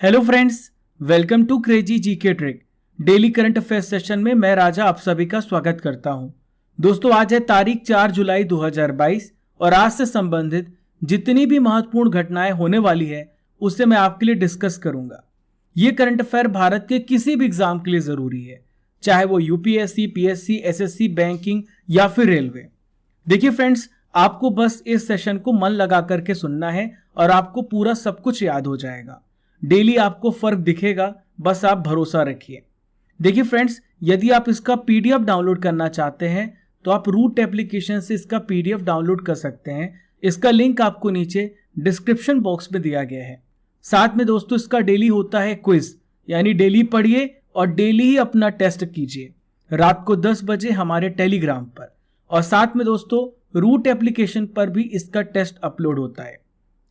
Hello friends, welcome to crazy GK trick. Daily current affair session में मैं राजा आप सभी का स्वागत करता हूं। दोस्तों, आज है तारीख 4 जुलाई 2022 और आज से संबंधित जितनी भी महत्वपूर्ण घटनाएं होने वाली है उससे मैं आपके लिए डिस्कस करूंगा। ये करंट अफेयर भारत के किसी भी एग्जाम के लिए जरूरी है, चाहे वो यूपीएससी, पीएससी, एसएससी, बैंकिंग या फिर रेलवे। देखिए फ्रेंड्स, आपको बस इस सेशन को मन लगा करके सुनना है और आपको पूरा सब कुछ याद हो जाएगा। डेली आपको फर्क दिखेगा, बस आप भरोसा रखिए। देखिए फ्रेंड्स, यदि आप इसका पीडीएफ डाउनलोड करना चाहते हैं तो आप रूट एप्लीकेशन से इसका पीडीएफ डाउनलोड कर सकते हैं। इसका लिंक आपको नीचे डिस्क्रिप्शन बॉक्स में दिया गया है। साथ में दोस्तों, इसका डेली होता है क्विज, यानी डेली पढ़िए और डेली ही अपना टेस्ट कीजिए रात को 10 बजे हमारे टेलीग्राम पर। और साथ में दोस्तों, रूट एप्लीकेशन पर भी इसका टेस्ट अपलोड होता है।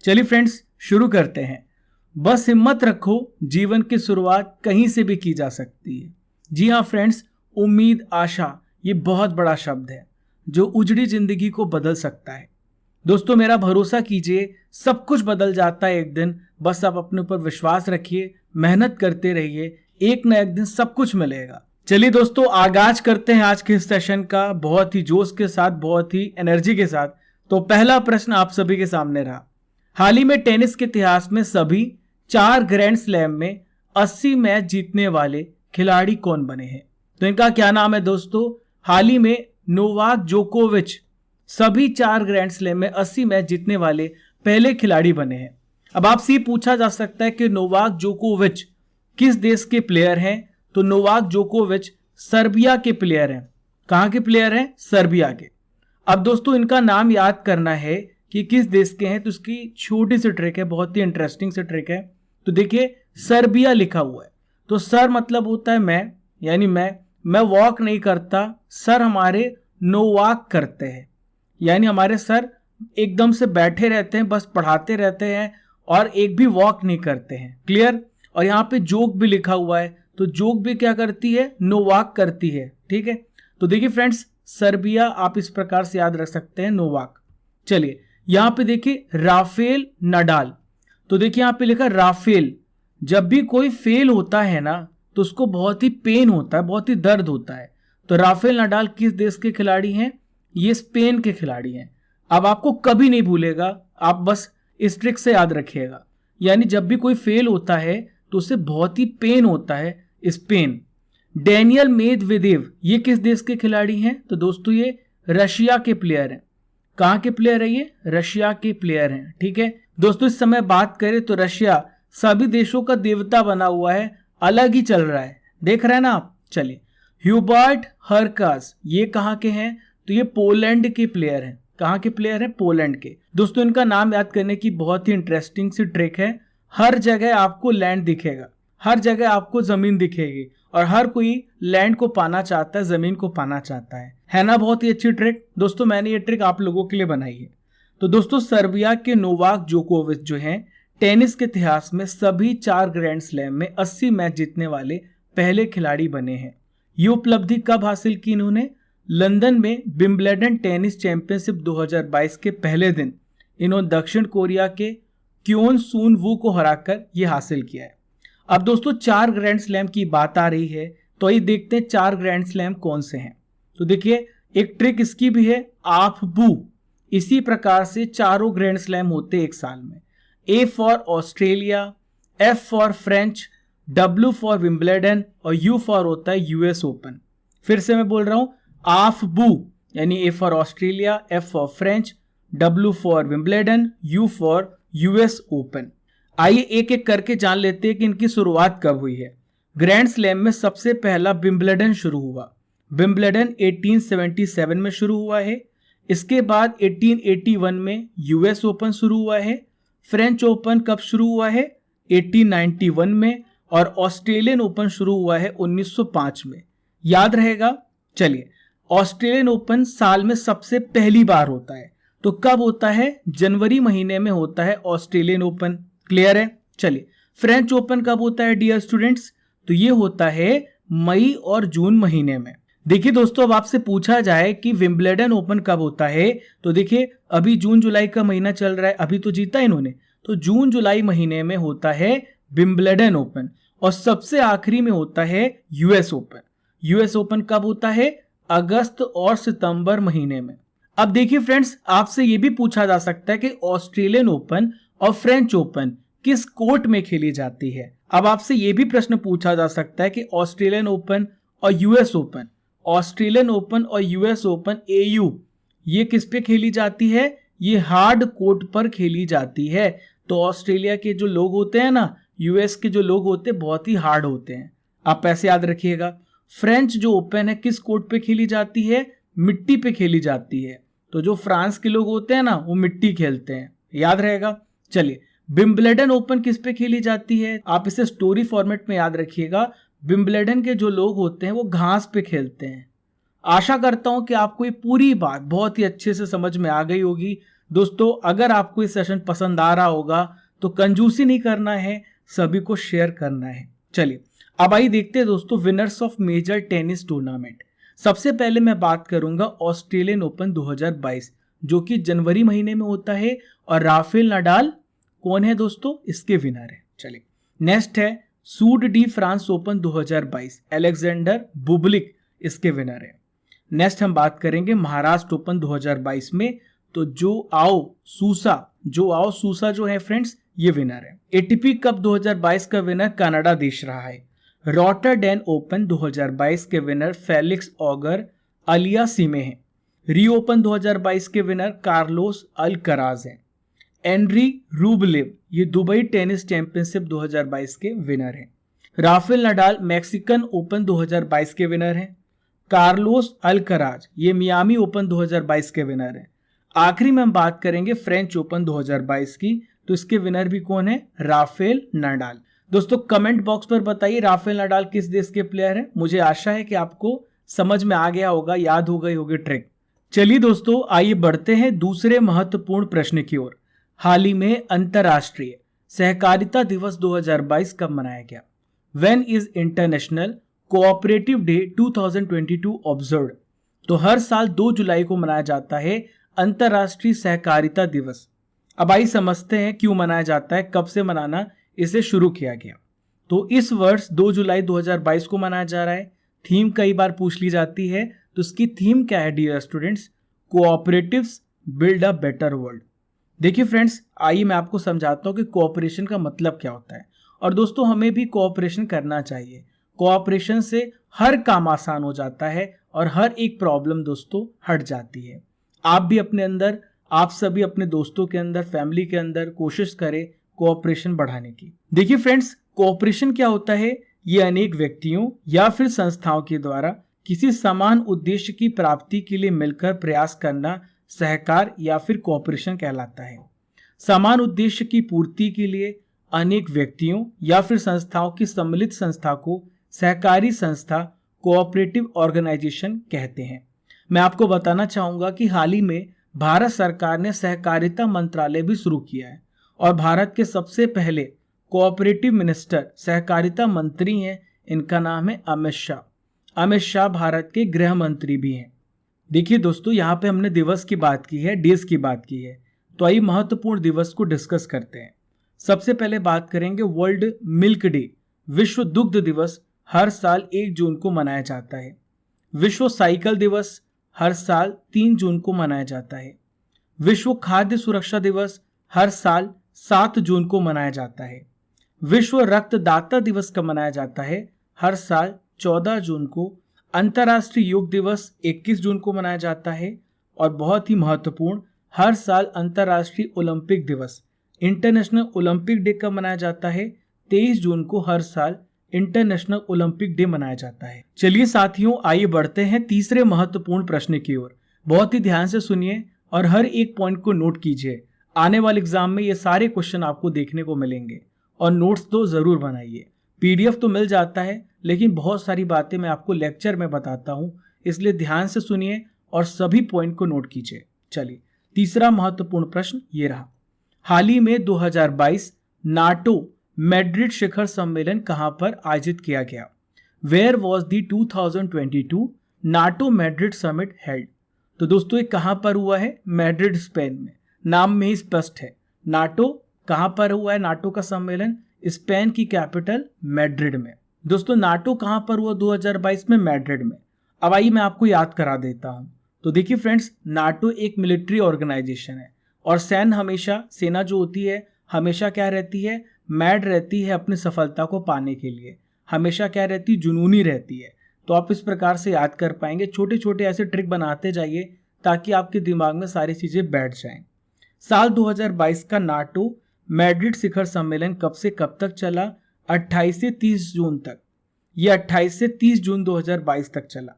चलिए फ्रेंड्स, शुरू करते हैं। बस हिम्मत रखो, जीवन की शुरुआत कहीं से भी की जा सकती है। जी हाँ फ्रेंड्स, उम्मीद, आशा ये बहुत बड़ा शब्द है जो उजड़ी जिंदगी को बदल सकता है। दोस्तों, मेरा भरोसा कीजिए, सब कुछ बदल जाता है एक दिन। बस आप अपने ऊपर विश्वास रखिए, मेहनत करते रहिए, एक न एक दिन सब कुछ मिलेगा। चलिए दोस्तों, आगाज करते हैं आज के इस सेशन का बहुत ही जोश के साथ, बहुत ही एनर्जी के साथ। तो पहला प्रश्न आप सभी के सामने रहा। हाल ही में टेनिस के इतिहास में सभी 4 ग्रैंड स्लैम में 80 मैच जीतने वाले खिलाड़ी कौन बने हैं? तो इनका क्या नाम है दोस्तों? हाल ही में नोवाक जोकोविच सभी 4 ग्रैंड स्लैम में 80 मैच जीतने वाले पहले खिलाड़ी बने हैं। अब आपसे पूछा जा सकता है कि नोवाक जोकोविच किस देश के प्लेयर हैं? तो नोवाक जोकोविच सर्बिया के प्लेयर हैं। कहां के प्लेयर हैं? सर्बिया के। अब दोस्तों, इनका नाम याद करना है कि किस देश के हैं, तो इसकी छोटी सी ट्रिक है, बहुत ही इंटरेस्टिंग सी ट्रिक है। तो देखिए, सर्बिया लिखा हुआ है तो सर मतलब होता है मैं, यानी मैं वॉक नहीं करता, सर हमारे नो वॉक करते हैं, यानी हमारे सर एकदम से बैठे रहते हैं, बस पढ़ाते रहते हैं और एक भी वॉक नहीं करते हैं। क्लियर? और यहाँ पे जोक भी लिखा हुआ है, तो जोक भी क्या करती है? नो वॉक करती है। ठीक है, तो देखिए फ्रेंड्स, सर्बिया आप इस प्रकार से याद रख सकते हैं, नो वॉक। चलिए, यहां पे देखिए राफेल नडाल। तो देखिए यहां पे लिखा राफेल। जब भी कोई फेल होता है ना तो उसको बहुत ही पेन होता है, बहुत ही दर्द होता है। तो राफेल नडाल किस देश के खिलाड़ी हैं? ये स्पेन के खिलाड़ी हैं। अब आपको कभी नहीं भूलेगा, आप बस इस ट्रिक से याद रखिएगा, यानी जब भी कोई फेल होता है तो उसे बहुत ही पेन होता है। स्पेन। डेनियल मेदवेदेव ये किस देश के खिलाड़ी हैं? तो दोस्तों, ये रशिया के प्लेयर हैं। कहां के प्लेयर है ये? रशिया के प्लेयर हैं। ठीक है दोस्तों, इस समय बात करें तो रशिया सभी देशों का देवता बना हुआ है, अलग ही चल रहा है, देख रहे हैं ना आप। चलिए, ह्यूबर्ट हरकास ये कहां के हैं? तो ये पोलैंड के प्लेयर हैं। कहां के प्लेयर हैं? पोलैंड के। दोस्तों, इनका नाम याद करने की बहुत ही इंटरेस्टिंग सी ट्रिक है। हर जगह आपको लैंड दिखेगा, हर जगह आपको जमीन दिखेगी और हर कोई लैंड को पाना चाहता है, जमीन को पाना चाहता है ना? बहुत ही अच्छी ट्रिक। दोस्तों, मैंने ये ट्रिक आप लोगों के लिए बनाई है। तो दोस्तों, सर्बिया के नोवाक जोकोविच जो हैं, टेनिस के इतिहास में सभी 4 ग्रैंड स्लैम में 80 मैच जीतने वाले पहले खिलाड़ी बने हैं। ये उपलब्धि कब हासिल की इन्होंने? लंदन में विंबलडन टेनिस चैंपियनशिप 2022 के पहले दिन इन्होंने दक्षिण कोरिया के क्योन सून वू को हराकर ये हासिल किया है। अब दोस्तों, 4 ग्रैंड स्लैम की बात आ रही है तो ये देखते हैं 4 ग्रैंड स्लैम कौन से हैं। तो देखिए, एक ट्रिक इसकी भी है, आप बू। इसी प्रकार से चारों ग्रैंड स्लैम होते एक साल में। A for Australia, F for French, W for Wimbledon और यू फॉर होता है यूएस ओपन। फिर से मैं बोल रहा हूं, आप बू, यानी A for Australia, F for French, W for Wimbledon, you for US open. आइए एक एक करके जान लेते हैं कि इनकी शुरुआत कब हुई है। ग्रैंड स्लैम में सबसे पहला विंबलडन शुरू हुआ। विंबलडन 1877 में शुरू हुआ है। इसके बाद 1881 में यूएस ओपन शुरू हुआ है। फ्रेंच ओपन कब शुरू हुआ है? 1891 में। और ऑस्ट्रेलियन ओपन शुरू हुआ है 1905 में। याद रहेगा? चलिए, ऑस्ट्रेलियन ओपन साल में सबसे पहली बार होता है। तो कब होता है? जनवरी महीने में होता है ऑस्ट्रेलियन ओपन। क्लियर है? चलिए, फ्रेंच ओपन कब होता है डियर स्टूडेंट्स? तो ये होता है मई और जून महीने में। देखिए दोस्तों, अब आपसे पूछा जाए कि विंबलडन ओपन कब होता है, तो देखिए अभी जून जुलाई का महीना चल रहा है, अभी तो जीता इन्होंने, तो जून जुलाई महीने में होता है विंबलडन ओपन, और सबसे आखिरी में होता है यूएस ओपन। यूएस ओपन कब होता है? अगस्त और सितंबर महीने में। अब देखिए फ्रेंड्स, आपसे यह भी पूछा जा सकता है कि ऑस्ट्रेलियन ओपन और फ्रेंच ओपन किस कोर्ट में खेली जाती है। अब आपसे यह भी प्रश्न पूछा जा सकता है कि ऑस्ट्रेलियन ओपन और यूएस ओपन, ऑस्ट्रेलियन ओपन और यूएस ओपन एयू, ये किस पे खेली जाती है? ये हार्ड कोर्ट पर खेली जाती है। तो ऑस्ट्रेलिया के जो लोग होते हैं ना, यूएस के जो लोग होते हैं, बहुत ही हार्ड होते हैं। आप ऐसे याद रखिएगा। फ्रेंच जो ओपन है किस कोर्ट पे खेली जाती है? मिट्टी पे खेली जाती है। तो जो फ्रांस के लोग होते हैं ना, वो मिट्टी खेलते हैं, याद रहेगा। चलिए, विंबलडन ओपन किस पे खेली जाती है? आप इसे स्टोरी फॉर्मेट में याद रखिएगा। विंबलडन के जो लोग होते हैं वो घास पे खेलते हैं। आशा करता हूं कि आपको ये पूरी बात बहुत ही अच्छे से समझ में आ गई होगी। दोस्तों, अगर आपको ये सेशन पसंद आ रहा होगा तो कंजूसी नहीं करना है, सभी को शेयर करना है। चलिए, अब आइए देखते हैं दोस्तों winners of major tennis tournament. सबसे पहले मैं बात करूंगा ऑस्ट्रेलियन ओपन 2022, जो कि जनवरी महीने में होता है, और राफेल नडाल कौन है दोस्तों? इसके विनर है। चलिए, नेक्स्ट है Sud de France Open 2022, Alexander Bublik इसके विनर है। नेक्स्ट हम बात करेंगे महाराष्ट्र ओपन 2022 में, तो जो आओ सूसा जो है फ्रेंड्स, ये विनर है। एटीपी कप 2022 का विनर कनाडा देश रहा है। रॉटरडैम ओपन 2022 के विनर फेलिक्स ऑगर अलियासीमे हैं। रियो ओपन 2022 के विनर कार्लोस अल्कराज हैं। एंड्री रूबलेव ये दुबई टेनिस चैंपियनशिप 2022 के विनर हैं। राफेल नडाल मैक्सिकन ओपन 2022 के विनर हैं। कार्लोस अल्कराज ये मियामी ओपन 2022 के विनर हैं। आखिरी में हम बात करेंगे फ्रेंच ओपन 2022 की, तो इसके विनर भी कौन है? Rafael Nadal. दोस्तों, कमेंट बॉक्स पर बताइए राफेल नडाल किस देश के प्लेयर हैं। मुझे आशा है कि आपको समझ में आ गया होगा, याद हो गई होगी ट्रिक। चलिए दोस्तों, आइए बढ़ते हैं दूसरे महत्वपूर्ण प्रश्न की ओर। हाल ही में अंतर्राष्ट्रीय सहकारिता दिवस 2022 कब मनाया गया? When is international cooperative day 2022 observed? तो हर साल 2 जुलाई को मनाया जाता है अंतर्राष्ट्रीय सहकारिता दिवस। अब आइए समझते हैं क्यों मनाया जाता है, कब से मनाना इसे शुरू किया गया। तो इस वर्ष 2 जुलाई 2022 को मनाया जा रहा है। थीम कई बार पूछ ली जाती है, तो इसकी थीम क्या है dear students? Cooperatives build a better world. देखिए फ्रेंड्स, आइए मैं आपको समझाता हूँ कि कोऑपरेशन का मतलब क्या होता है। और दोस्तों, हमें भी कोऑपरेशन करना चाहिए। कोऑपरेशन से हर काम आसान हो जाता है और हर एक प्रॉब्लम दोस्तों हट जाती है। आप भी अपने अंदर, आप सभी अपने दोस्तों के अंदर, फैमिली के अंदर कोशिश करें कोऑपरेशन बढ़ाने की। देखिए फ्रेंड्स, कोऑपरेशन क्या होता है? ये अनेक व्यक्तियों या फिर संस्थाओं के द्वारा किसी समान उद्देश्य की प्राप्ति के लिए मिलकर प्रयास करना सहकार या फिर कोऑपरेशन कहलाता है। समान उद्देश्य की पूर्ति के लिए अनेक व्यक्तियों या फिर संस्थाओं की सम्मिलित संस्था को सहकारी संस्था, कोऑपरेटिव ऑर्गेनाइजेशन कहते हैं। मैं आपको बताना चाहूंगा कि हाल ही में भारत सरकार ने सहकारिता मंत्रालय भी शुरू किया है, और भारत के सबसे पहले कोऑपरेटिव मिनिस्टर सहकारिता मंत्री हैं। इनका नाम है अमित शाह। अमित शाह भारत के गृह मंत्री भी हैं। देखिए दोस्तों, यहाँ पे हमने दिवस की बात की है, डेज की बात की है, तो आइए महत्वपूर्ण दिवस को डिस्कस करते हैं। सबसे पहले बात करेंगे वर्ल्ड मिल्क डे। विश्व दुग्ध दिवस हर साल 1 जून को मनाया जाता है। विश्व साइकिल दिवस हर साल 3 जून को मनाया जाता है। विश्व खाद्य सुरक्षा दिवस हर साल 7 जून को मनाया जाता है। विश्व रक्तदाता दिवस कब मनाया जाता है? हर साल 14 जून को। अंतर्राष्ट्रीय योग दिवस 21 जून को मनाया जाता है। और बहुत ही महत्वपूर्ण, हर साल अंतर्राष्ट्रीय ओलंपिक दिवस, इंटरनेशनल ओलंपिक डे कब मनाया जाता है? 23 जून को हर साल इंटरनेशनल ओलंपिक डे मनाया जाता है। चलिए साथियों, आइए बढ़ते हैं तीसरे महत्वपूर्ण प्रश्न की ओर। बहुत ही ध्यान से सुनिए और हर एक पॉइंट को नोट कीजिए। आने वाले एग्जाम में ये सारे क्वेश्चन आपको देखने को मिलेंगे, और नोट्स तो जरूर बनाइए। पीडीएफ तो मिल जाता है, लेकिन बहुत सारी बातें मैं आपको लेक्चर में बताता हूँ, इसलिए ध्यान से सुनिए और सभी पॉइंट को नोट कीजिए। चलिए, तीसरा महत्वपूर्ण प्रश्न ये रहा। हाल ही में 2022 नाटो मैड्रिड शिखर सम्मेलन कहां पर आयोजित किया गया? Where was the 2022 NATO Madrid summit held? तो दोस्तों, ये कहां पर हुआ है? मैड्रिड, स्पेन में। नाम में ही स्पष्ट है। नाटो कहां पर हुआ है? नाटो का सम्मेलन स्पेन की कैपिटल मैड्रिड में। दोस्तों नाटो कहां पर हुआ 2022 में? मैड्रिड में। अब आइए मैं आपको याद करा देता हूं। तो देखिए फ्रेंड्स, नाटो एक मिलिट्री ऑर्गेनाइजेशन है और सेना जो होती है हमेशा क्या रहती है? मैड रहती है अपनी सफलता को पाने के लिए, हमेशा क्या रहती है? जुनूनी रहती है। तो आप इस प्रकार से याद कर पाएंगे, छोटे छोटे ऐसे ट्रिक बनाते जाइए ताकि आपके दिमाग में सारी चीजें बैठ जाएं। साल 2022 का नाटो मैड्रिड शिखर सम्मेलन कब से कब तक चला? 28 से 30 जून तक। ये 28 से 30 जून 2022 तक चला।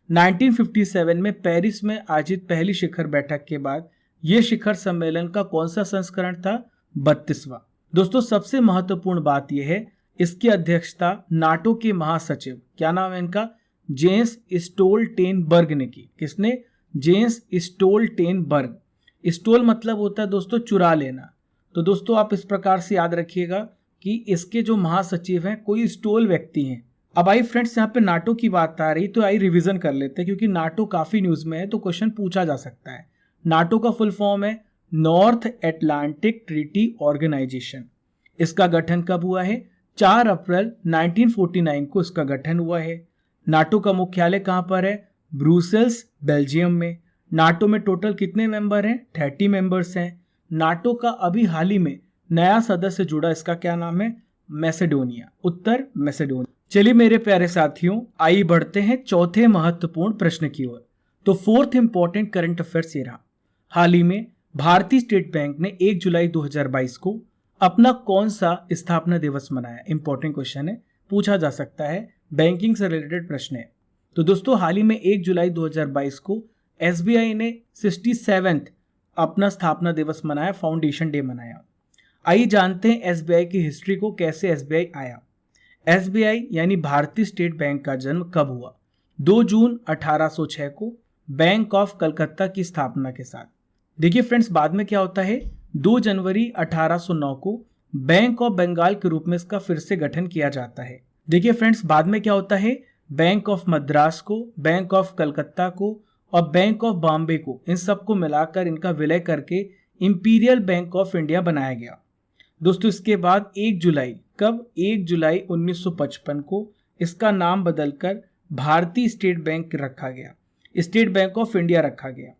1957 में पेरिस में आयोजित पहली शिखर बैठक के बाद यह शिखर सम्मेलन का कौन सा संस्करण था? 32वां। दोस्तों सबसे महत्वपूर्ण बात यह है, इसकी अध्यक्षता नाटो के महासचिव, क्या नाम है इनका? जेंस स्टोल्टेनबर्ग ने की। किसने? Jens Stoltenberg. स्टोल मतलब होता है दोस्तों चुरा लेना। तो दोस्तों आप इस प्रकार से याद रखिएगा कि इसके जो महासचिव हैं कोई स्टोल व्यक्ति हैं। अब आई फ्रेंड्स, यहाँ पे नाटो की बात आ रही तो आई रिवीजन कर लेते हैं, क्योंकि नाटो काफी न्यूज में है तो क्वेश्चन पूछा जा सकता है। नाटो का फुल फॉर्म है नॉर्थ एटलांटिक ट्रीटी ऑर्गेनाइजेशन। इसका गठन कब हुआ है? 4 अप्रैल 1949 को इसका गठन हुआ है। नाटो का मुख्यालय कहां पर है? ब्रुसेल्स, बेल्जियम में। नाटो में टोटल कितने मेंबर हैं? 30 मेंबर्स हैं। नाटो का अभी हाल ही में नया सदस्य जुड़ा, इसका क्या नाम है? मैसेडोनिया, उत्तर मैसेडोनिया। चलिए मेरे प्यारे साथियों, आइए बढ़ते हैं चौथे महत्वपूर्ण प्रश्न की ओर। तो फोर्थ इंपॉर्टेंट करंट अफेयर्स ये रहा। हाल ही में भारतीय स्टेट बैंक ने 1 जुलाई 2022 को अपना कौन सा स्थापना दिवस मनाया? इंपॉर्टेंट क्वेश्चन है, पूछा जा सकता है, बैंकिंग से रिलेटेड प्रश्न है। तो दोस्तों हाल ही में 1 जुलाई 2022 को एसबीआई ने 67th अपना स्थापना दिवस मनाया, फाउंडेशन डे मनाया। आइए जानते हैं एसबीआई की हिस्ट्री को, कैसे एसबीआई आया। एसबीआई यानी भारतीय स्टेट बैंक का जन्म कब हुआ? 2 जून 1806 को बैंक ऑफ कलकत्ता की स्थापना के साथ। देखिए फ्रेंड्स, बाद में क्या होता है, 2 जनवरी 1809 को बैंक ऑफ बंगाल के रूप में इसका फिर से गठन किया जाता है। देखिए फ्रेंड्स, बाद में क्या होता है, बैंक ऑफ मद्रास को, बैंक ऑफ कलकत्ता को और बैंक ऑफ बॉम्बे को, इन सबको मिलाकर इनका विलय करके इंपीरियल बैंक ऑफ इंडिया बनाया गया। दोस्तों इसके बाद 1 जुलाई, कब? 1 जुलाई 1955 को इसका नाम बदलकर भारतीय स्टेट बैंक रखा गया, स्टेट बैंक ऑफ इंडिया रखा गया।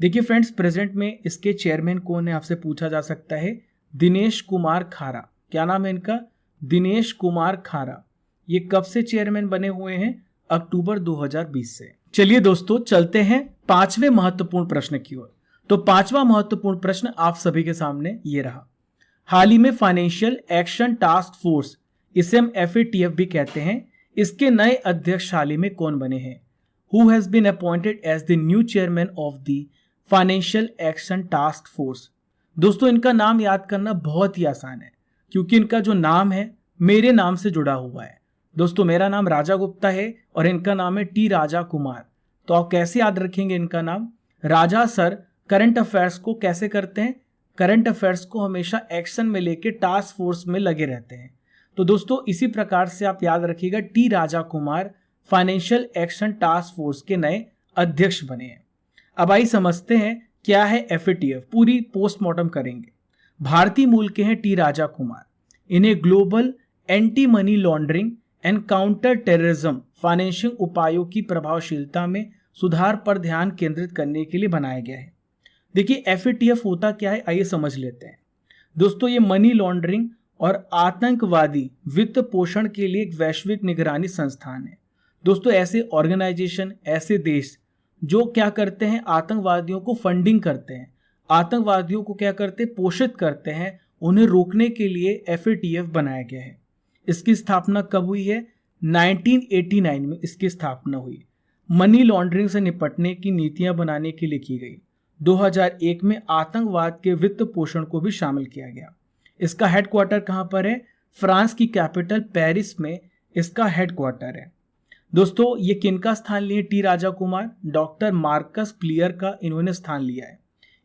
देखिए फ्रेंड्स, प्रेजेंट में इसके चेयरमैन कौन है आपसे पूछा जा सकता है? दिनेश कुमार खारा। क्या नाम है इनका? दिनेश कुमार खारा। ये कब से चेयरमैन बने हुए हैं? अक्टूबर 2020 से। चलिए दोस्तों चलते हैं 5वें महत्वपूर्ण प्रश्न की ओर। तो 5वां महत्वपूर्ण प्रश्न आप सभी के सामने ये रहा। हाल ही में फाइनेंशियल एक्शन टास्क फोर्स, इसे हम FATF भी कहते हैं, इसके नए अध्यक्ष हाल ही में कौन बने हैं? Who has been appointed as the new chairman of the financial Action Task force? दोस्तों इनका नाम याद करना बहुत ही आसान है, क्योंकि इनका जो नाम है मेरे नाम से जुड़ा हुआ है। दोस्तों मेरा नाम राजा गुप्ता है और इनका नाम है टी राजा कुमार। तो आप कैसे याद रखेंगे इनका नाम? राजा सर करंट अफेयर्स को कैसे करते हैं? करंट अफेयर्स को हमेशा एक्शन में लेके टास्क फोर्स में लगे रहते हैं। तो दोस्तों इसी प्रकार से आप याद रखिएगा, T Raja Kumar Financial Action Task Force के नए अध्यक्ष बने हैं। अब आइए समझते हैं क्या है FATF, पूरी पोस्टमार्टम करेंगे। भारतीय मूल के हैं टी राजा कुमार। इन्हें global anti money laundering and counter terrorism financial उपायों की प्रभावशीलता में सुधार पर ध्यान केंद्रित करने के लिए बनाया गया है। देखिए FATF होता क्या है, आइए समझ लेते हैं। दोस्तों ये मनी लॉन्ड्रिंग और आतंकवादी वित्त पोषण के लिए एक वैश्विक निगरानी संस्थान है। दोस्तों ऐसे ऑर्गेनाइजेशन, ऐसे देश जो क्या करते हैं, आतंकवादियों को फंडिंग करते हैं, आतंकवादियों को क्या करते हैं, पोषित करते हैं, उन्हें रोकने के लिए FATF बनाया गया है। इसकी स्थापना कब हुई है? 1989 में इसकी स्थापना हुई। मनी लॉन्ड्रिंग से निपटने की नीतियां बनाने के लिए की गई। 2001 में आतंकवाद के वित्त पोषण को भी शामिल किया गया। इसका हेडक्वार्टर कहां पर है? फ्रांस की कैपिटल पेरिस में इसका हेडक्वार्टर है। दोस्तों ये किनका स्थान लिए? T Raja Kumar, doctor Marcus clear का इन्होंने स्थान लिया है।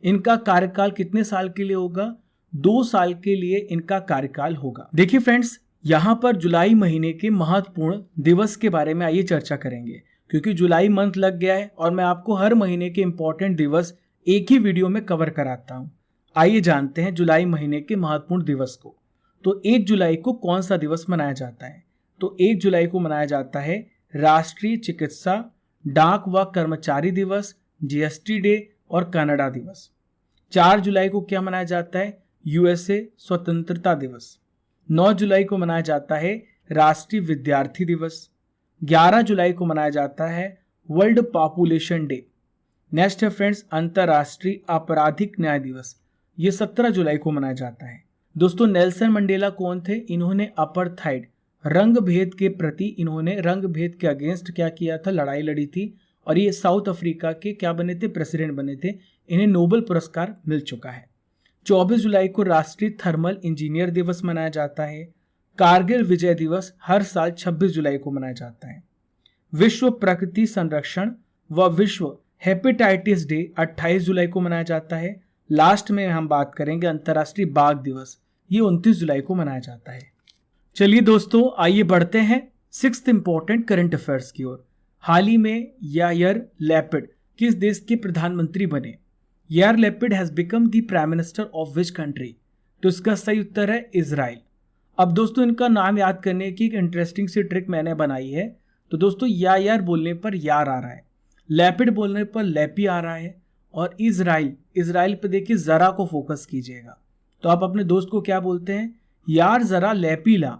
इनका कार्यकाल कितने साल के लिए होगा? 2 साल के लिए इनका कार्यकाल होगा। देखिए फ्रेंड्स, यहाँ पर जुलाई महीने के महत्वपूर्ण दिवस के बारे में आइए चर्चा करेंगे, क्योंकि जुलाई मंथ लग गया है और मैं आपको हर महीने के इंपॉर्टेंट दिवस एक ही वीडियो में कवर कराता हूँ। आइए जानते हैं जुलाई महीने के महत्वपूर्ण दिवस को। तो 1 जुलाई को कौन सा दिवस मनाया जाता है? तो 1 जुलाई को मनाया जाता है राष्ट्रीय चिकित्सा, डाक व कर्मचारी दिवस, जीएसटी डे और कनाडा दिवस। 4 जुलाई को क्या मनाया जाता है? यूएसए स्वतंत्रता दिवस। 9 जुलाई को मनाया जाता है राष्ट्रीय विद्यार्थी दिवस। 11 जुलाई को मनाया जाता है वर्ल्ड पॉपुलेशन डे। नेक्स्ट है फ्रेंड्स अंतर्राष्ट्रीय आपराधिक न्याय दिवस, ये 17 जुलाई को मनाया जाता है। दोस्तों नेल्सन मंडेला कौन थे? इन्होंने अपार्थाइड रंग भेद के प्रति, इन्होंने रंग भेद के अगेंस्ट क्या किया था? लड़ाई लड़ी थी और ये साउथ अफ्रीका के क्या बने थे? प्रेसिडेंट बने थे। इन्हें नोबेल पुरस्कार मिल चुका है। 24 जुलाई को राष्ट्रीय थर्मल इंजीनियर दिवस मनाया जाता है। कारगिल विजय दिवस हर साल 26 जुलाई को मनाया जाता है। विश्व प्रकृति संरक्षण व विश्व हेपेटाइटिस डे 28 जुलाई को मनाया जाता है। लास्ट में हम बात करेंगे अंतर्राष्ट्रीय बाघ दिवस, ये 29 जुलाई को मनाया जाता है। चलिए दोस्तों आइए बढ़ते हैं 6th इंपॉर्टेंट करंट अफेयर्स की ओर। हाल ही में यायर लैपिड किस देश के प्रधानमंत्री बने? Yair Lapid has become the prime minister of which country? तो इसका सही उत्तर है इजराइल। अब दोस्तों इनका नाम याद करने की एक इंटरेस्टिंग सी ट्रिक मैंने बनाई है। तो दोस्तों यार बोलने पर यार आ रहा है, लैपिड बोलने पर लैपी आ रहा है, और इजराइल पे देखिए जरा को फोकस कीजिएगा। तो आप अपने दोस्त को क्या बोलते हैं? यार जरा लैपीला,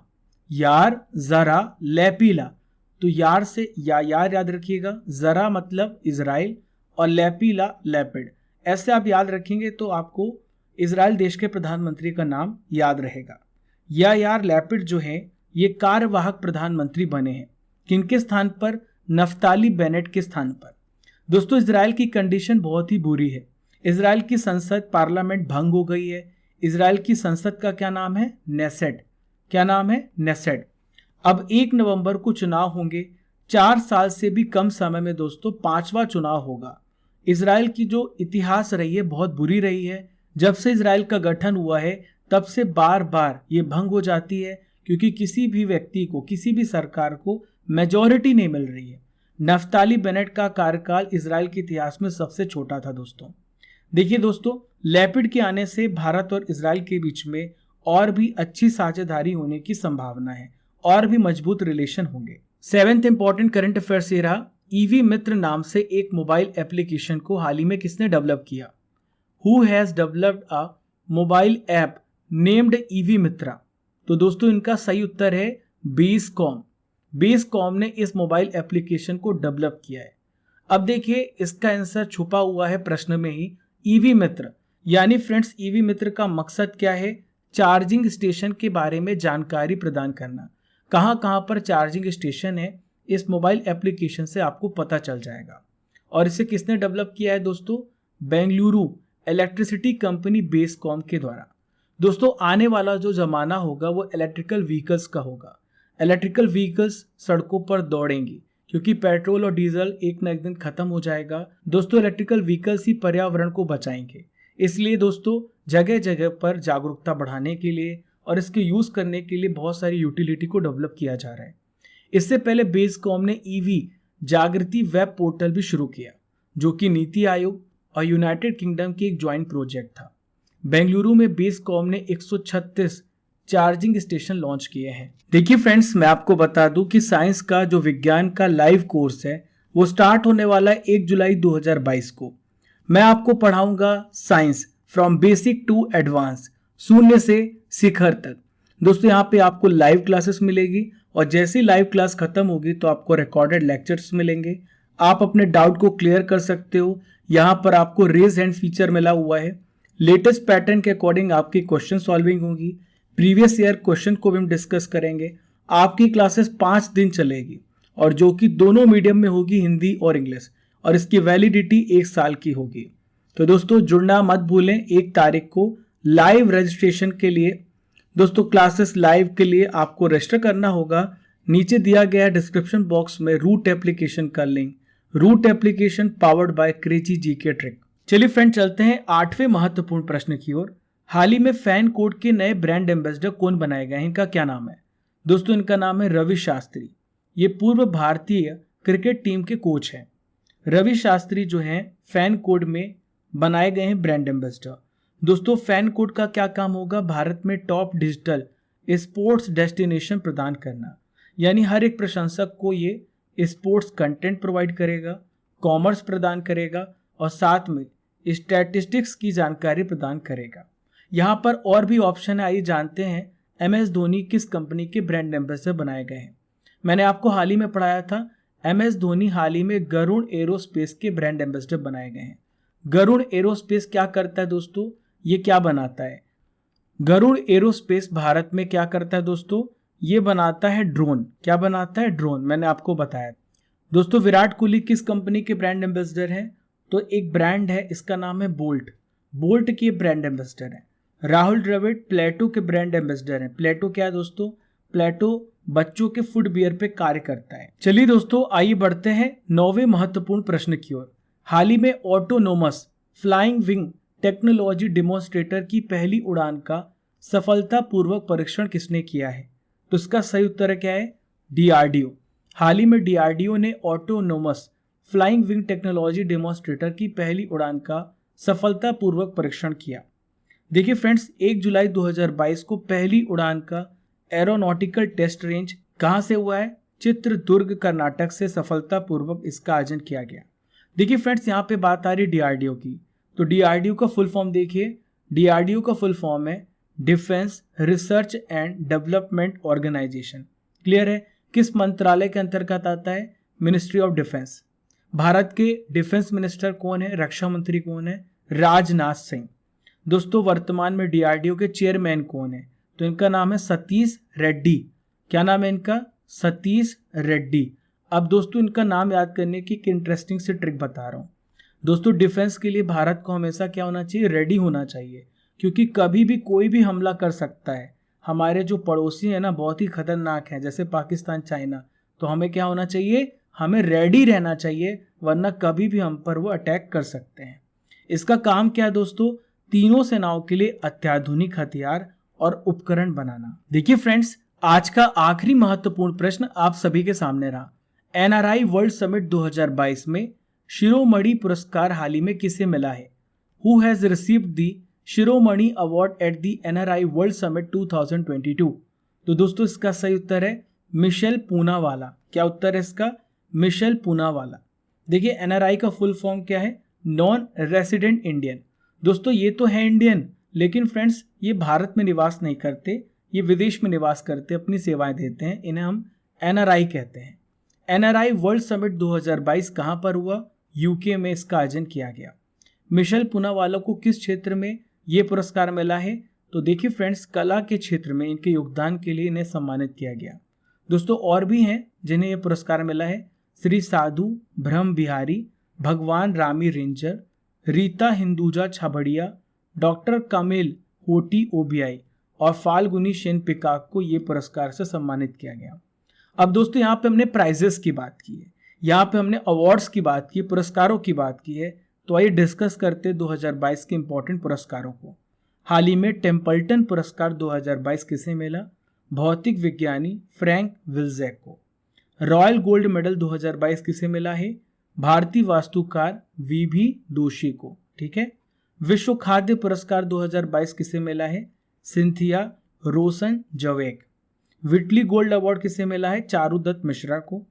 यार जरा लैपीला। तो यार से यार याद रखिएगा, जरा मतलब इजराइल और लैपीला लैपिड। ऐसे आप याद रखेंगे तो आपको इजराइल देश के प्रधानमंत्री का नाम याद रहेगा। यार लैपिड जो है ये कार्यवाहक प्रधानमंत्री बने हैं। किनके स्थान पर? नफ्ताली बेनेट के स्थान पर। दोस्तों इजराइल की कंडीशन बहुत ही बुरी है। इजराइल की संसद पार्लियामेंट भंग हो गई है। इजराइल की संसद का क्या नाम है? नेसेट। क्या नाम है? नेसेट। अब 1 नवंबर को चुनाव होंगे। 4 साल से भी कम समय में दोस्तों 5वां चुनाव होगा। इजराइल की जो इतिहास रही है बहुत बुरी रही है। जब से इजराइल का गठन हुआ है तब से बार बार ये भंग हो जाती है, क्योंकि किसी भी व्यक्ति को, किसी भी सरकार को मेजॉरिटी नहीं मिल रही है। नफ्ताली बेनेट का कार्यकाल इजराइल के इतिहास में सबसे छोटा था दोस्तों। देखिए दोस्तों लैपिड के आने से भारत और इजराइल के बीच में और भी अच्छी साझेदारी होने की संभावना है, और भी मजबूत रिलेशन होंगे। 7th इंपॉर्टेंट करंट अफेयर्स ये रहा, ईवी मित्र नाम से एक मोबाइल एप्लीकेशन को हाल ही में किसने डेवलप किया? Who has developed a mobile app named EV Mitra? तो दोस्तों इनका सही उत्तर है बेसकॉम। बेसकॉम ने इस मोबाइल एप्लीकेशन को डेवलप किया है। अब देखिए इसका आंसर छुपा हुआ है प्रश्न में ही, ईवी मित्र। यानी फ्रेंड्स ईवी मित्र का मकसद क्या है? चार्जिंग स्टेशन के बारे में जानकारी प्रदान करना। कहाँ कहाँ पर चार्जिंग स्टेशन है इस मोबाइल एप्लीकेशन से आपको पता चल जाएगा। और इसे किसने डेवलप किया है दोस्तों? बेंगलुरु इलेक्ट्रिसिटी कंपनी बेसकॉम के द्वारा। दोस्तों आने वाला जो जमाना होगा वो इलेक्ट्रिकल व्हीकल्स का होगा। इलेक्ट्रिकल व्हीकल्स सड़कों पर दौड़ेंगी, क्योंकि पेट्रोल और डीजल एक ना एक दिन खत्म हो जाएगा। दोस्तों इलेक्ट्रिकल व्हीकल्स ही पर्यावरण को बचाएंगे। इसलिए दोस्तों जगह जगह पर जागरूकता बढ़ाने के लिए और इसके यूज करने के लिए बहुत सारी यूटिलिटी को डेवलप किया जा रहा है। इससे पहले बेसकॉम ने ईवी जागृति वेब पोर्टल भी शुरू किया, जो कि नीति आयोग और यूनाइटेड किंगडम की एक ज्वाइंट प्रोजेक्ट था। बेंगलुरु में बेसकॉम ने 136 चार्जिंग स्टेशन लॉन्च किए हैं। देखिए फ्रेंड्स मैं आपको बता दूं कि साइंस का जो विज्ञान का लाइव कोर्स है वो स्टार्ट होने वाला है 1 जुलाई 2022 को। मैं आपको पढ़ाऊंगा science from basic to advance, शून्य से शिखर तक। दोस्तों यहाँ पे आपको लाइव क्लासेस मिलेगी, और जैसे ही लाइव क्लास खत्म होगी तो आपको रिकॉर्डेड लेक्चर्स मिलेंगे। आप अपने डाउट को क्लियर कर सकते हो। यहाँ पर आपको रेज हैंड फीचर मिला हुआ है। लेटेस्ट पैटर्न के अकॉर्डिंग आपकी क्वेश्चन सॉल्विंग होगी। प्रीवियस ईयर क्वेश्चन को भी हम डिस्कस करेंगे। आपकी क्लासेस 5 दिन चलेगी, और जो कि दोनों मीडियम में होगी, हिंदी और इंग्लिश, और इसकी वैलिडिटी 1 साल की होगी। तो दोस्तों जुड़ना मत भूलें। 1 तारीख को लाइव रजिस्ट्रेशन के लिए दोस्तों क्लासेस लाइव के लिए आपको रजिस्टर करना होगा। नीचे दिया गया डिस्क्रिप्शन बॉक्स में रूट एप्लीकेशन का link, root application powered by crazy GK trick. चलिए फ्रेंड चलते हैं 8वें महत्वपूर्ण प्रश्न की ओर। हाल ही में फैन कोड के नए ब्रांड एम्बेसडर कौन बनाए गए हैं? इनका क्या नाम है? दोस्तों इनका नाम है रवि शास्त्री। ये पूर्व भारतीय क्रिकेट टीम के कोच हैं। रवि शास्त्री जो हैं फैन कोड में बनाए गए हैं ब्रांड एम्बेसडर। दोस्तों फैन कोड का क्या काम होगा? भारत में टॉप डिजिटल स्पोर्ट्स डेस्टिनेशन प्रदान करना, यानी हर एक प्रशंसक को ये स्पोर्ट्स कंटेंट प्रोवाइड करेगा, कॉमर्स प्रदान करेगा और साथ में स्टैटिस्टिक्स की जानकारी प्रदान करेगा। यहाँ पर और भी ऑप्शन है, आइए जानते हैं MS धोनी किस कंपनी के ब्रांड एम्बेसडर बनाए गए हैं। मैंने आपको हाल ही में पढ़ाया था MS धोनी हाल ही में गरुड़ एरोस्पेस के ब्रांड एम्बेसडर बनाए गए हैं। गरुड़ एरोस्पेस क्या करता है दोस्तों, ये क्या बनाता है? गरुड़ एरोस्पेस भारत में क्या करता है दोस्तों, ये बनाता है ड्रोन। क्या बनाता है? ड्रोन। मैंने आपको बताया। दोस्तों विराट कोहली किस कंपनी के ब्रांड एम्बेसडर हैं? तो एक ब्रांड है, इसका नाम है बोल्ट। बोल्ट के ब्रांड एम्बेसडर हैं। राहुल द्रविड़ प्लेटो के ब्रांड एम्बेसडर हैं। प्लेटो क्या है दोस्तों? प्लेटो बच्चों के फुटवियर पे कार्य करता है। चलिए दोस्तों आइए बढ़ते हैं 9वें महत्वपूर्ण प्रश्न की ओर। हाल ही में autonomous flying wing technology demonstrator की पहली उड़ान का सफलतापूर्वक परीक्षण किसने किया है? तो इसका सही उत्तर क्या है? DRDO। हाल ही में DRDO ने autonomous flying wing technology demonstrator की पहली उड़ान का सफलतापूर्वक परीक्षण किया। देखिए फ्रेंड्स, 1 जुलाई 2022 को पहली उड़ान का एरोनॉटिकल टेस्ट रेंज कहां से हुआ है? चित्रदुर्ग कर्नाटक से सफलतापूर्वक इसका आयोजन किया गया। देखिए फ्रेंड्स, यहाँ पे बात आ रही है DRDO की, तो DRDO का फुल फॉर्म देखिए। DRDO का फुल फॉर्म है defence research and development organisation. Clear है? किस मंत्रालय के अंतर्गत आता है? Ministry of defence. भारत के डिफेंस मिनिस्टर कौन है? रक्षा मंत्री कौन है? राजनाथ सिंह। दोस्तों वर्तमान में DRDO के चेयरमैन कौन है? तो इनका नाम है सतीश रेड्डी। क्या नाम है इनका? सतीश रेड्डी। अब दोस्तों इनका नाम याद करने की एक इंटरेस्टिंग सी ट्रिक बता रहा हूँ। दोस्तों डिफेंस के लिए भारत को हमेशा क्या होना चाहिए? रेडी होना चाहिए, क्योंकि कभी भी कोई भी हमला कर सकता है। हमारे जो पड़ोसी हैं ना बहुत ही खतरनाक हैं, जैसे पाकिस्तान, चाइना। तो हमें क्या होना चाहिए? हमें रेडी रहना चाहिए, वरना कभी भी हम पर वो अटैक कर सकते हैं। इसका काम क्या है दोस्तों? तीनों सेनाओं के लिए अत्याधुनिक हथियार और उपकरण बनाना। देखिए फ्रेंड्स, आज का आखिरी महत्वपूर्ण प्रश्न आप सभी के सामने रहा। NRI वर्ल्ड समिट 2022 में शिरोमणि पुरस्कार हाल ही में किसे मिला है? Who has received the Shiromani award at the NRI world summit 2022? तो दोस्तों इसका सही उत्तर है मिशेल पूनावाला। क्या उत्तर है इसका? मिशेल पूनावाला। देखिए NRI का फुल फॉर्म क्या है? Non resident Indian. दोस्तों ये तो है इंडियन, लेकिन फ्रेंड्स ये भारत में निवास नहीं करते, ये विदेश में निवास करते, अपनी सेवाएं देते हैं, इन्हें हम NRI कहते हैं। NRI वर्ल्ड समिट 2022 कहां पर हुआ? UK में इसका आयोजन किया गया। मिशेल पूनावाला को किस क्षेत्र में ये पुरस्कार मिला है? तो देखिए फ्रेंड्स, कला के क्षेत्र में इनके योगदान के लिए इन्हें सम्मानित किया गया। दोस्तों और भी हैं जिन्हें यह पुरस्कार मिला है। श्री साधु ब्रह्म बिहारी, भगवान Rami Ranger, Rita Hinduja Chhabria, doctor Kamel Hothi OBI और फाल्गुनी शेन पिकाक को ये पुरस्कार से सम्मानित किया गया। अब दोस्तों यहाँ पे हमने प्राइजेस की बात की है, यहाँ पे हमने अवार्ड्स की बात की, पुरस्कारों की बात की है। तो आइए डिस्कस करते 2022 के इंपॉर्टेंट पुरस्कारों को। हाल ही में टेम्पल्टन पुरस्कार 2022 किसे मिला? भौतिक विज्ञानी फ्रैंक विल्जैक को। रॉयल गोल्ड मेडल 2022 किसे मिला है? भारतीय वास्तुकार VB दोषी को। ठीक है। विश्व खाद्य पुरस्कार 2022 किसे मिला है? सिंथिया रोशन जवेक। विटली गोल्ड अवार्ड किसे मिला है? चारुदत्त मिश्रा को।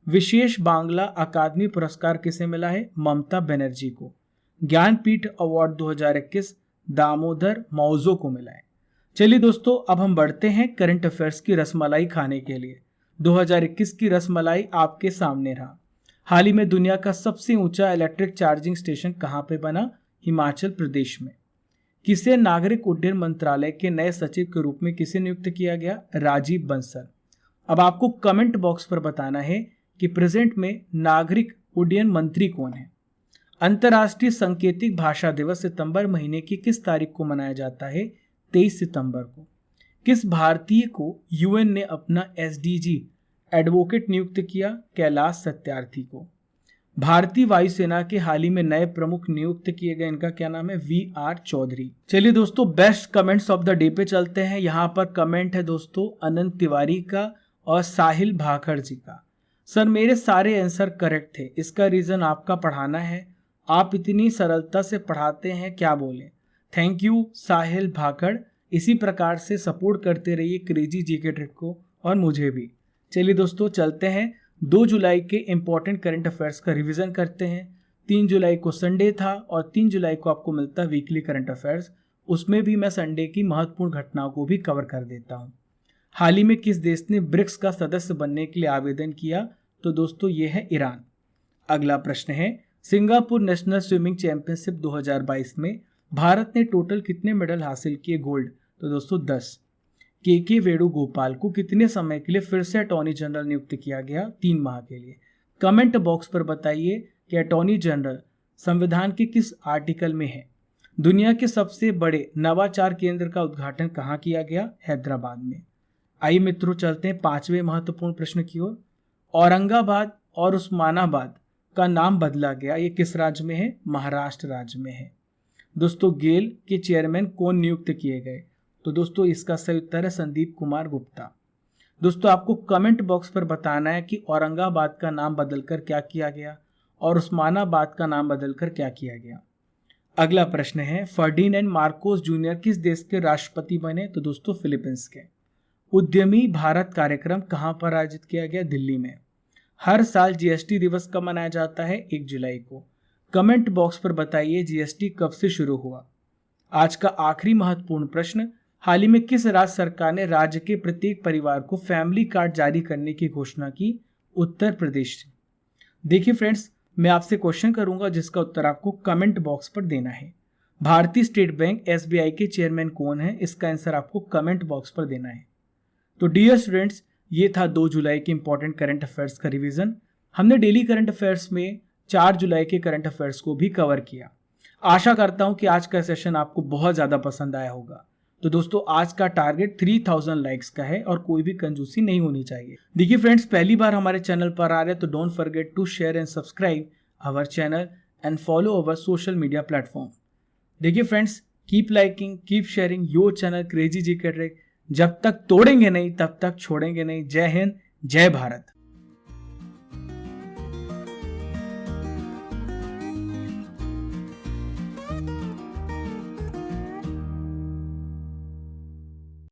विशेष बांग्ला अकादमी पुरस्कार किसे मिला है? ममता बनर्जी को। ज्ञानपीठ अवार्ड 2021 दामोदर मौजो को मिला है। चलिए दोस्तों, अब हम बढ़ते हैं करंट अफेयर्स की रसमलाई खाने के लिए। 2021 की रसमलाई आपके सामने रहा। हाल ही में दुनिया का सबसे ऊंचा इलेक्ट्रिक चार्जिंग स्टेशन कहां पे बना? हिमाचल प्रदेश में। किसे नागरिक उड्डयन मंत्रालय के नए सचिव के रूप में किसे नियुक्त किया गया? राजीव बंसल। अब आपको कमेंट बॉक्स पर बताना है कि प्रेजेंट में नागरिक उड्डयन मंत्री कौन है। अंतर्राष्ट्रीय सांकेतिक भाषा दिवस सितंबर महीने की किस तारीख को मनाया जाता है? 23 सितंबर को। किस भारतीय को UN ने अपना SDG एडवोकेट नियुक्त किया? कैलाश सत्यार्थी को। भारतीय वायुसेना के हाल ही में नए प्रमुख नियुक्त किए गए, इनका क्या नाम है? VR चौधरी। चलिए दोस्तों, best comments of the day पे चलते हैं। यहाँ पर कमेंट है दोस्तों अनंत तिवारी का और साहिल भाखड़ जी का। सर मेरे सारे आंसर करेक्ट थे, इसका रीजन आपका पढ़ाना है, आप इतनी सरलता से पढ़ाते हैं, क्या बोले। थैंक यू साहिल भाखड़, इसी प्रकार से सपोर्ट करते रहिए क्रेजी जीके ट्रिक को और मुझे भी। चलिए दोस्तों चलते हैं 2 जुलाई के इम्पोर्टेंट करंट अफेयर्स का रिवीजन करते हैं। 3 जुलाई को संडे था और 3 जुलाई को आपको मिलता है वीकली करंट अफेयर्स। उसमें भी मैं संडे की महत्वपूर्ण घटनाओं को भी कवर कर देता हूँ। हाल ही में किस देश ने ब्रिक्स का सदस्य बनने के लिए आवेदन किया? तो दोस्तों ये है ईरान। अगला प्रश्न है, सिंगापुर नेशनल स्विमिंग चैंपियनशिप 2022 में भारत ने टोटल कितने मेडल हासिल किए गोल्ड? तो दोस्तों 10। के वेणुगोपाल को कितने समय के लिए फिर से अटॉर्नी जनरल नियुक्त किया गया? 3 माह के लिए। कमेंट बॉक्स पर बताइए कि अटॉर्नी जनरल संविधान के किस आर्टिकल में है? दुनिया के सबसे बड़े नवाचार केंद्र का उद्घाटन कहाँ किया गया? हैदराबाद में। आइए मित्रों चलते हैं 5वें महत्वपूर्ण प्रश्न की ओर। औरंगाबाद और उस्मानाबाद का नाम बदला गया, ये किस राज्य में है? महाराष्ट्र राज्य में है। दोस्तों गेल के चेयरमैन कौन नियुक्त किए गए? तो दोस्तों इसका सही उत्तर है संदीप कुमार गुप्ता। दोस्तों आपको कमेंट बॉक्स पर बताना है कि औरंगाबाद का नाम बदलकर क्या किया गया और उस्मानाबाद का नाम बदलकर क्या किया गया। अगला प्रश्न है, फर्डिनेंड मार्कोस जूनियर किस देश के राष्ट्रपति बने? तो दोस्तों फिलीपींस के। उद्यमी भारत कार्यक्रम कहां पर आयोजित किया गया? दिल्ली में। हर साल जीएसटी दिवस कब मनाया जाता है? 1 जुलाई को। कमेंट बॉक्स पर बताइए जीएसटी कब से शुरू हुआ। आज का आखिरी महत्वपूर्ण प्रश्न, हाल ही में किस राज्य सरकार ने राज्य के प्रत्येक परिवार को फैमिली कार्ड जारी करने की घोषणा की? उत्तर प्रदेश। देखिए फ्रेंड्स, मैं आपसे क्वेश्चन करूंगा जिसका उत्तर आपको कमेंट बॉक्स पर देना है। भारतीय स्टेट बैंक एसबीआई के चेयरमैन कौन है? इसका आंसर आपको कमेंट बॉक्स पर देना है। तो डियर स्टूडेंट्स, ये था 2 जुलाई के इंपॉर्टेंट करंट अफेयर्स का रिवीजन। हमने डेली करंट अफेयर्स में 4 जुलाई के करंट अफेयर्स को भी कवर किया। आशा करता हूं कि आज का सेशन आपको बहुत ज़्यादा पसंद आया होगा। तो दोस्तों आज का टारगेट 3000 लाइक्स का है और कोई भी कंजूसी नहीं होनी चाहिए। देखिए फ्रेंड्स, पहली बार हमारे चैनल पर आ रहे हैं तो don't forget to share and subscribe our channel and follow our social media platform. देखिए friends, keep liking, keep sharing your channel crazy GK trick. जब तक तोड़ेंगे नहीं तब तक छोड़ेंगे नहीं। जय हिंद, जय भारत।